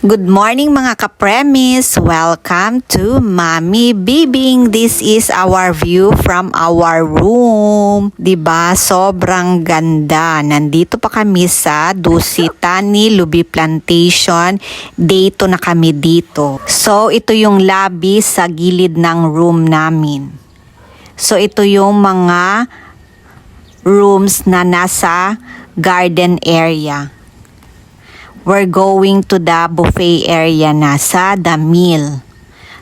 Good morning mga ka-premis! Welcome to Mommy Bibing! This is our view from our room. Diba? Sobrang ganda. Nandito pa kami sa Dusitani Lubi Plantation. Day 2 na kami dito. So, ito yung lobby sa gilid ng room namin. So, ito yung mga rooms na nasa garden area. We're going to the buffet area na sa The Mill.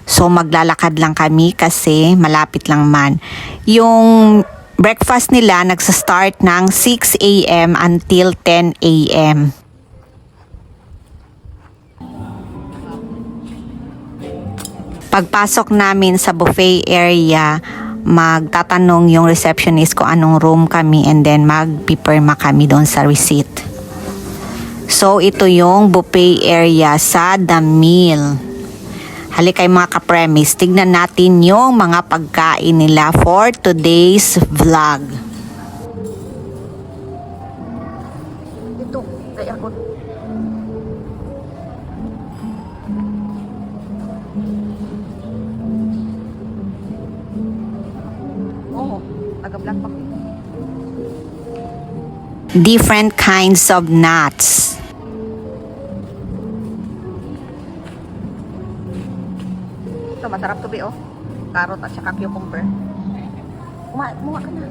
So maglalakad lang kami kasi malapit lang man. Yung breakfast nila nagsa-start ng 6 a.m. until 10 a.m. Pagpasok namin sa buffet area, magtatanong yung receptionist kung anong room kami and then magpipirma kami doon sa receipt. So, ito yung buffet area sa The Mill. Halika kayo mga ka-premis, tignan natin yung mga pagkain nila for today's vlog. Ito, kaya ako. Oo, taga-black pa. Different kinds of nuts. Ito, masarap to be, oh. Carrot at saka cucumber. Muha ka na.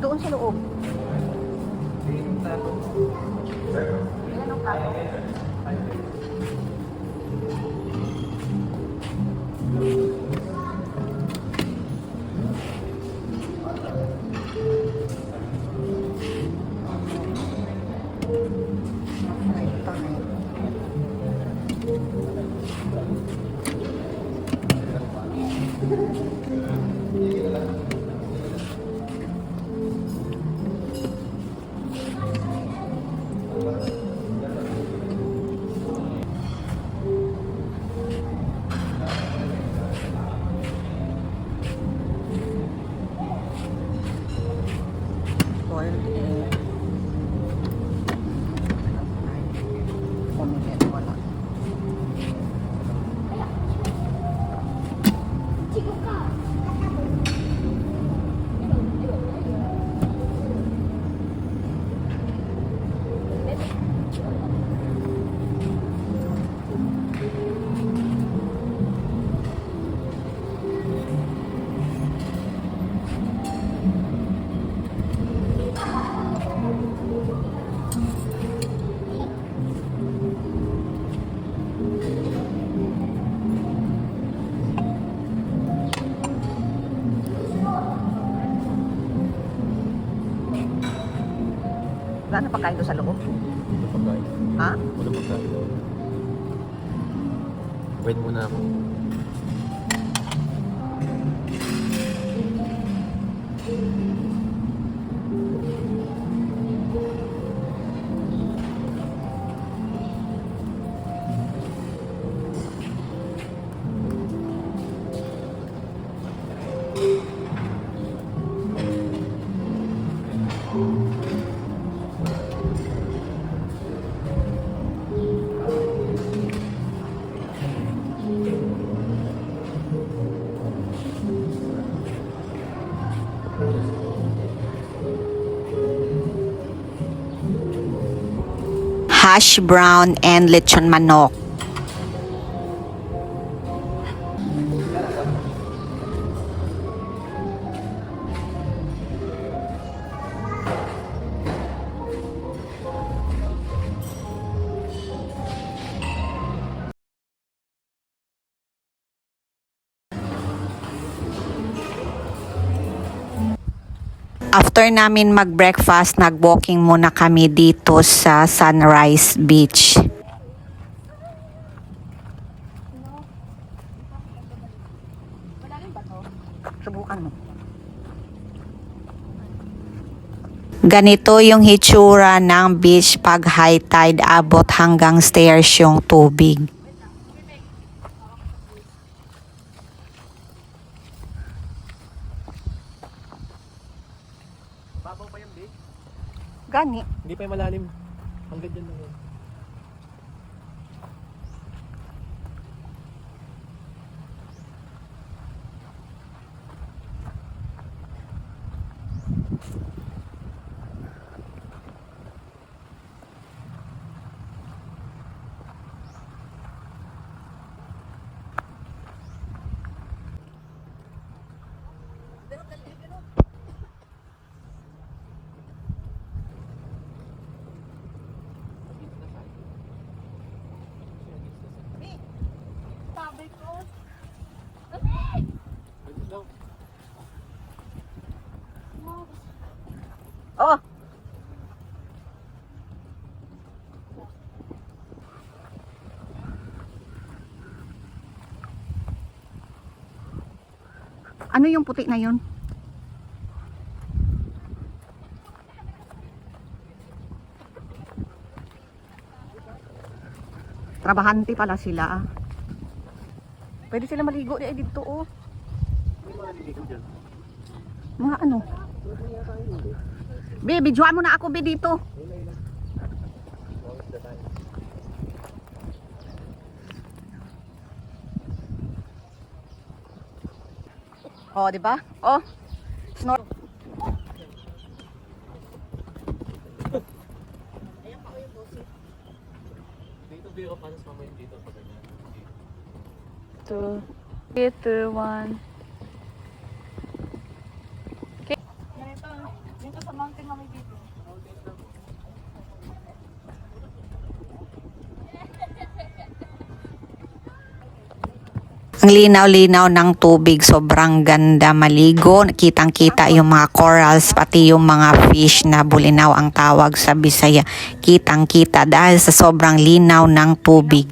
Doon sa loob. Ayan ang carrot. Boiled egg. Omelette, wala. Wala na pagkain doon sa loob. Wala pagkain. Ha? Wala pagkain. Wait muna ako. Hash brown and lechon manok. After namin mag-breakfast, nag-walking muna kami dito sa Sunrise Beach. Subukan mo. Ganito yung hitsura ng beach pag high tide, abot hanggang stairs yung tubig. Babaw pa yung big? Gani. Hindi pa yung malalim. Hanggang dyan lang yun. Oh. Ano yung puti na yun? Trabahante pala sila. Pwede sila maligo dito oh. Mga ano? Be, videoan mo na ako be dito. Oh, di ba? Oh. Snor. Dito biro pa sa mamaya dito pag ganyan. 2, 3, 2, 1. Dito sa mountain kami dito. Ang linaw-linaw ng tubig, sobrang ganda maligo. Kitang-kita yung mga corals, pati yung mga fish na bulinaw ang tawag sa Bisaya. Kitang-kita dahil sa sobrang linaw ng tubig.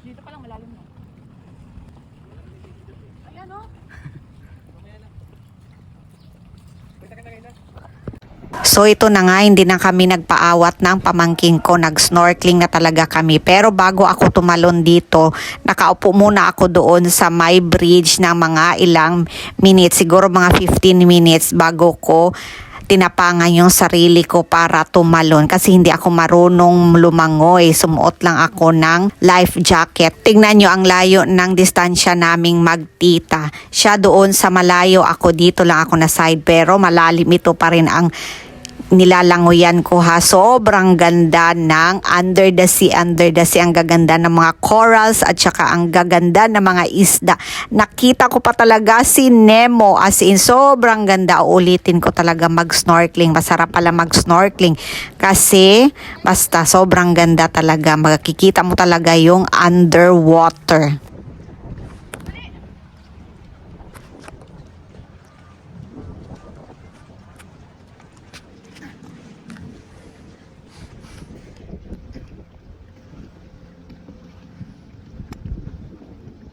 Dito pa lang malalim na. Ayan o. So ito na nga, hindi na kami nagpaawat ng pamangking ko, nag-snorkeling na talaga kami. Pero bago ako tumalon dito, nakaupo muna ako doon sa may bridge ng mga ilang minutes, siguro mga 15 minutes bago ko tinapangan yung sarili ko para tumalon kasi hindi ako marunong lumangoy. Sumuot lang ako ng life jacket. Tingnan nyo ang layo ng distansya naming magtita. Siya doon sa malayo, ako dito lang ako na side, pero malalim ito pa rin ang nilalangoyan ko ha. Sobrang ganda ng under the sea, ang gaganda ng mga corals at saka ang gaganda ng mga isda. Nakita ko pa talaga si Nemo, as in sobrang ganda. Ulitin ko talaga mag-snorkeling. Masarap pala mag-snorkeling kasi basta sobrang ganda talaga. Makikita mo talaga yung underwater.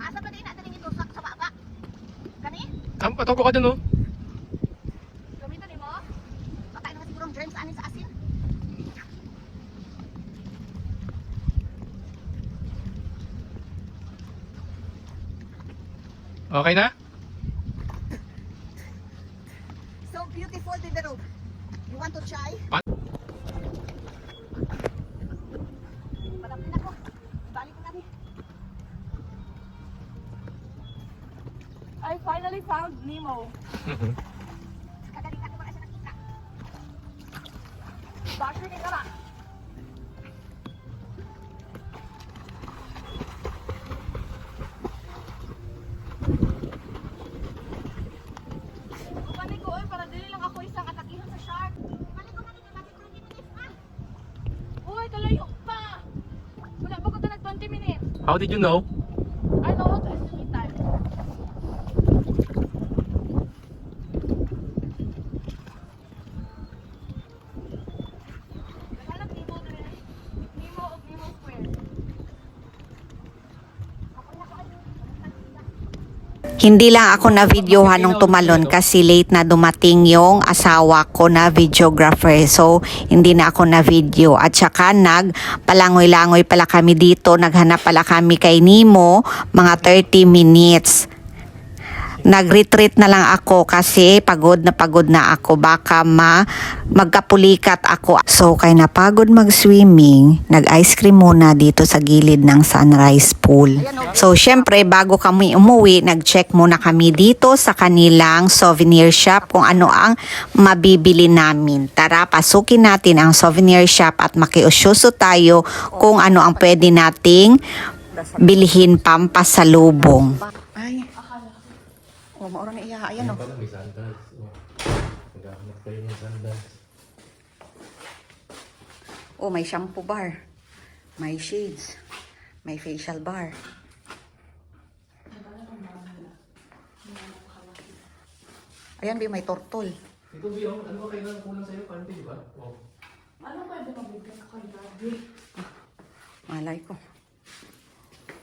Asa ba din natin ito sa baba? Gani? Patungko ka dun oh. Lumito ni mo? Patay naman siguro ang germs anin sa asin. Okay na? So beautiful din the road. You want to try? Malapit na ako. Balik ko natin. I finally found Nemo. Kagaling ako wala siya nakita. Bakit hindi ka na? Balik ko para dili lang ako isang atakihan sa shark. Balik ko natin natin 20 minutes pa. Uy, kalayo pa! Wala pa ko na 20 minutes. How did you know? I know how to estimate time. Naghanap Nemo din. Nemo of Nemo Square. Hindi lang ako na videohan nung tumalon kasi late na dumating yung asawa ko na videographer. So, hindi na ako na video. At saka nagpalangoy-langoy pala kami dito. Naghanap pala kami kay Nemo mga 30 minutes. Nag-retreat na lang ako kasi pagod na ako. Baka magkapulikat ako. So, kay napagod mag-swimming, nag-ice cream muna dito sa gilid ng Sunrise Pool. So, syempre, bago kami umuwi, nag-check muna kami dito sa kanilang souvenir shop kung ano ang mabibili namin. Tara, pasukin natin ang souvenir shop at makiusyoso tayo kung ano ang pwede nating bilhin pampasalubong. Ay. Oh, maura na iya. Ayan, oh. Pala may sandals. Naghahanap kayo ng sandals. Oh, may shampoo bar. May shades. May facial bar. Ayan, Bi, may tortol. Ito, Biong, ano ba kailangan kulang sa'yo? Kante, di ba? Oh. Ano pwede mabibig ko kay Daddy? Malay ko.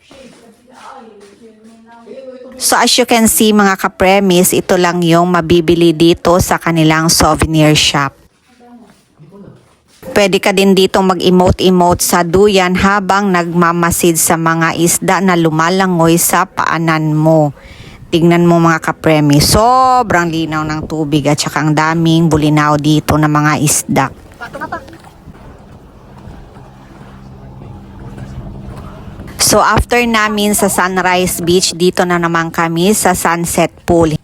Shade, kasi ay, yun may lang. So as you can see mga ka-premise, ito lang yung mabibili dito sa kanilang souvenir shop. Pwede ka din dito mag-emote-emote sa duyan habang nagmamasid sa mga isda na lumalangoy sa paanan mo. Tignan mo mga ka-premise, sobrang linaw ng tubig at saka ang daming bulinaw dito na mga isda. Pato na ta. So after namin sa Sunrise Beach, dito na naman kami sa Sunset Pool.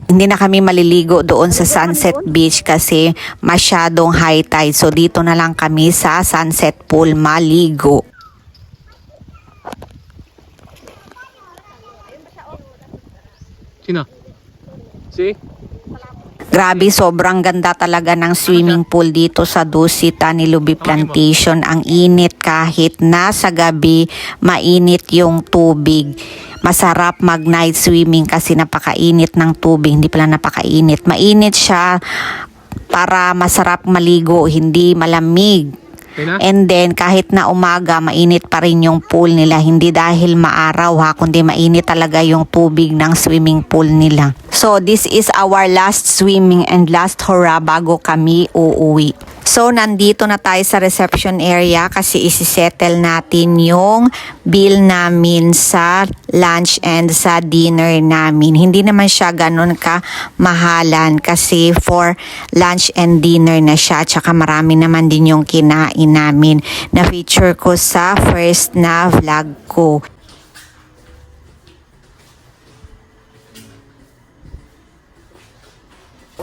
Hindi na kami maliligo doon sa Sunset Beach kasi masyadong high tide. So dito na lang kami sa Sunset Pool maligo. Sino? Si? Grabe, sobrang ganda talaga ng swimming pool dito sa Dusita ni Lubi Plantation. Ang init kahit na sa gabi, mainit yung tubig. Masarap mag-night swimming kasi napakainit ng tubig. Hindi pala napakainit. Mainit siya para masarap maligo, hindi malamig. And then, kahit na umaga, mainit pa rin yung pool nila. Hindi dahil maaraw ha, kundi mainit talaga yung tubig ng swimming pool nila. So, this is our last swimming and last hurrah bago kami uuwi. So, nandito na tayo sa reception area kasi isi-settle natin yung bill namin sa lunch and sa dinner namin. Hindi naman siya ganun ka mahalan kasi for lunch and dinner na siya. Tsaka marami naman din yung kinain namin na feature ko sa first na vlog ko.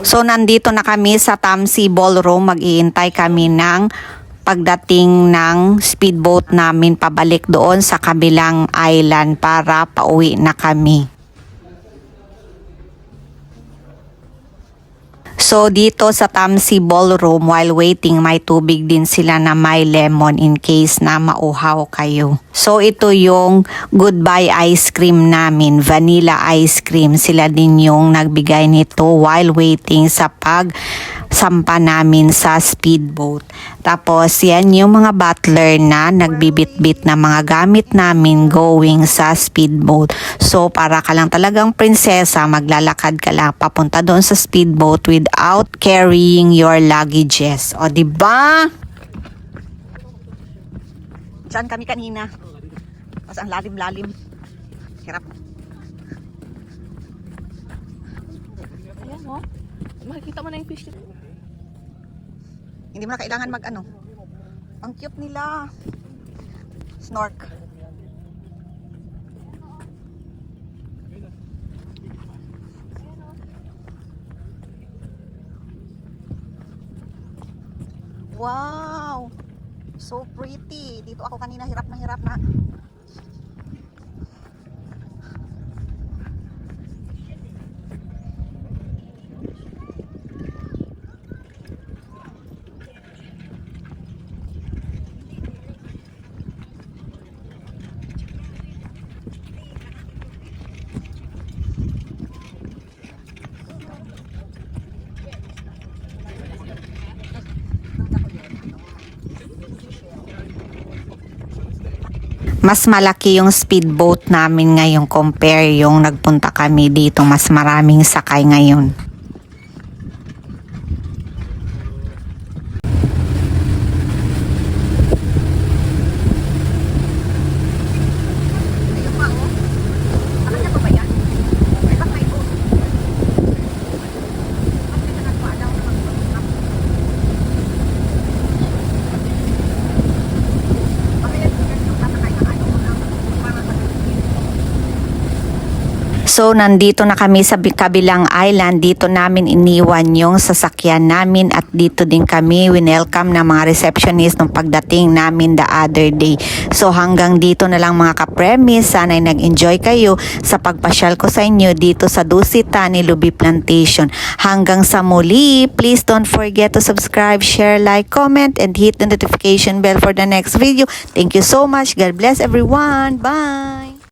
So, nandito na kami sa Tamsi Ballroom. Mag-iintay kami ng pagdating ng speedboat namin pabalik doon sa kabilang island para pauwi na kami. So, dito sa Tamsi Ballroom, while waiting, may tubig din sila na may lemon in case na mauhaw kayo. So, ito yung goodbye ice cream namin, vanilla ice cream. Sila din yung nagbigay nito while waiting sa pagsampa namin sa speedboat. Tapos, yan yung mga butler na nagbibit-bit na mga gamit namin going sa speedboat. So, para ka lang talagang prinsesa, maglalakad ka lang papunta doon sa speedboat without carrying your luggages. O, diba? Diyan kami kanina. Mas ang lalim-lalim. Hirap. Ayan mo. Makikita mo na yung fish. Hindi mo na kailangan mag-ano. Ang cute nila. Snork. Wow! So pretty. Dito ako kanina hirap na. Mas malaki yung speedboat namin ngayon compare yung nagpunta kami dito. Mas maraming sakay ngayon. Ayun pa, oh. Ano niya pa ba yan? Ay, baka ito. Kasi na nagpadaw na mag-stop. Baka yan, yung sasakay na ano, para sa So, nandito na kami sa kabilang island. Dito namin iniwan yung sasakyan namin at dito din kami winelcome ng mga receptionist nung pagdating namin the other day. So, hanggang dito na lang mga ka-premise. Sana'y nag-enjoy kayo sa pagpasyal ko sa inyo dito sa Dusita ni Lubi Plantation. Hanggang sa muli, please don't forget to subscribe, share, like, comment, and hit the notification bell for the next video. Thank you so much. God bless everyone. Bye!